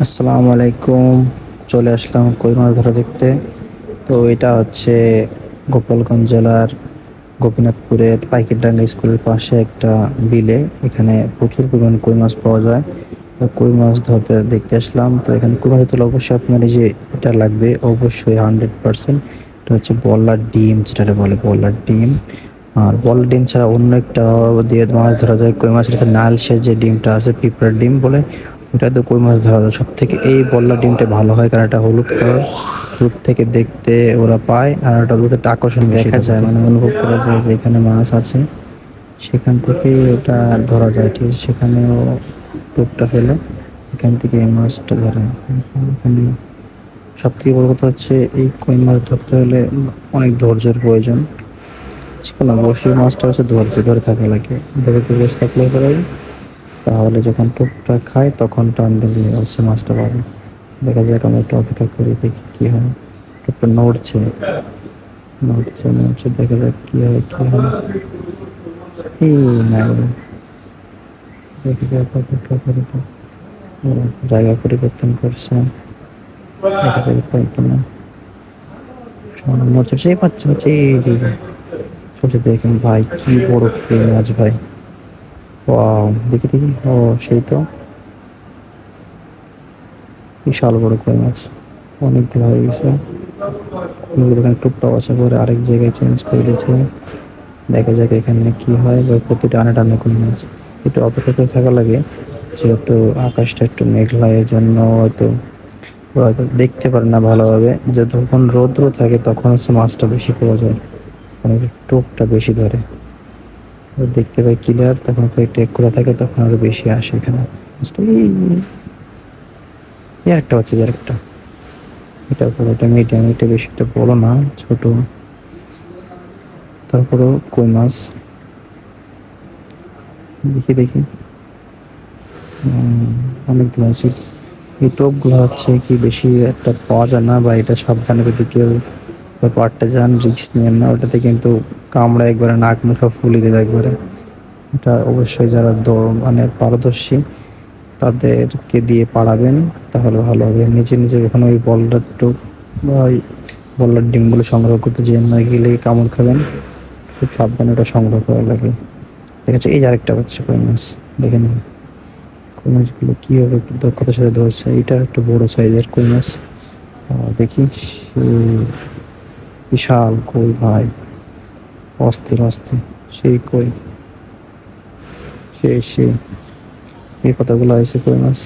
আসসালামু আলাইকুম। চলে আসলাম কই মাছ ধরা দেখতে। তো এটা হচ্ছে গোপালগঞ্জ জেলার গোপীনাথপুরের পাইকিরডাঙ্গা স্কুলের পাশে একটা বিলে। এখানে প্রচুর পরিমাণ কই মাছ পাওয়া যায়। তো কই মাছ ধরতে দেখতে আসলাম। তো এখানে কই মাছ ধরতে অবশ্যই আপনার এই যে এটা লাগবে, অবশ্যই 100%। এটা হচ্ছে বলার ডিম, যেটাকে বলে বলার ডিম। আর বলার ডিম ছাড়া অন্য একটা দিয়ে মাছ ধরা যায় কই মাছের, হচ্ছে নালশের যে ডিমটা আছে, পিঁপড়ার ডিম বলে, ওটা দিয়ে কই মাছ ধরা যায়। সব থেকে এই বলার ডিমটা ভালো হয়, কারণ এটা হলুদ কালার, দূর থেকে দেখতে ওরা পায়, আর এটা দুধ একটা আকর্ষণ দেখা যায়, মানে অনুভব করা যায় যে এখানে মাছ আছে। সেখান থেকেই ওটা ধরা যায়, ঠিক আছে? সেখানেও টোপটা ফেলে এখান থেকে এই মাছটা ধরে। এখানে সব থেকে বড় কথা হচ্ছে এই কই মাছ ধরতে হলে অনেক ধৈর্যের প্রয়োজন। না, বসি মাছটা হচ্ছে ধৈর্য ধরে থাকা লাগে, ধরে তো বসে থাকলে পরে তাহলে যখন টোপটা খায় তখন টান দিলে হচ্ছে মাছটা পাবে। দেখা যাক, আমরা একটু অপেক্ষা করি, দেখি কি হয়। টোপটা নড়ছে নড়ছে নড়ছে, দেখা যাক কি হয় কি হয়। এই নাই, দেখে যাক, অপেক্ষা করে তো। ও, জায়গা পরিবর্তন করছে, দেখা যাক পাই কিনা। নড়ছে, সেই পাচ্ছে হচ্ছে, এই যে সবচেয়ে দেখেন ভাই, কি বড় কই মাছ ভাই! ওয়াও, দেখি দেখি, ও সেই তো, বিশাল বড় কই মাছ, অনেকগুলো হয়ে গেছে। এখানে টুকটাও আছে, পরে আরেক জায়গায় চেঞ্জ করে দিয়েছে। দেখা যাক এখানে কি হয়, বা প্রতিটা আনে টানে কই মাছ। একটু অপেক্ষা করে থাকা লাগে, যেহেতু আকাশটা একটু মেঘলা, এর জন্য হয়তো ওরা হয়তো দেখতে পারে না ভালোভাবে। যে যখন রৌদ্র থাকে তখন হচ্ছে মাছটা বেশি পাওয়া যায়, মানে টোপটা বেশি ধরে। দেখতে পাই ক্লিয়ার, তখন কয়েকটা কোথা থাকে, তখন আরো বেশি আসে এখানে মাছটা। এই আরেকটা হচ্ছে, যে আরেকটা, এটা বড়, এটা মিডিয়াম, এটা বেশি একটা বড় না, ছোট। তারপরেও কই মাছ, দেখি দেখি। অনেকগুলো আছে। এই টোপগুলো হচ্ছে কি বেশি একটা পাওয়া যায় না, বা এটা সাবধানে যদি কেউ পাড়তে যান, রিস্ক নেন না, ওটাতে কিন্তু কামড়া একবারে নাক মুখ সব ফুলে দেবে একবারে। এটা অবশ্যই যারা মানে পারদর্শী তাদেরকে দিয়ে পাড়াবেন, তাহলে ভালো হবে। নিজে নিজে কখনো ওই বলটার টোপ বা ওই বললার ডিমগুলো সংগ্রহ করতে যেয়ে না, গেলে কামড় খাবেন। খুব সাবধানে ওটা সংগ্রহ করা লাগে। ঠিক আছে, এই যে আরেকটা হচ্ছে কই মাছ, দেখে নিন কই মাছগুলো কীভাবে একটু দক্ষতার সাথে ধরছে। এটা একটু বড় সাইজের কই মাছ। দেখি, বিশাল কই ভাই, অস্থির অস্থির, সেই কই, সেই এই কতগুলো আছে কই মাছ।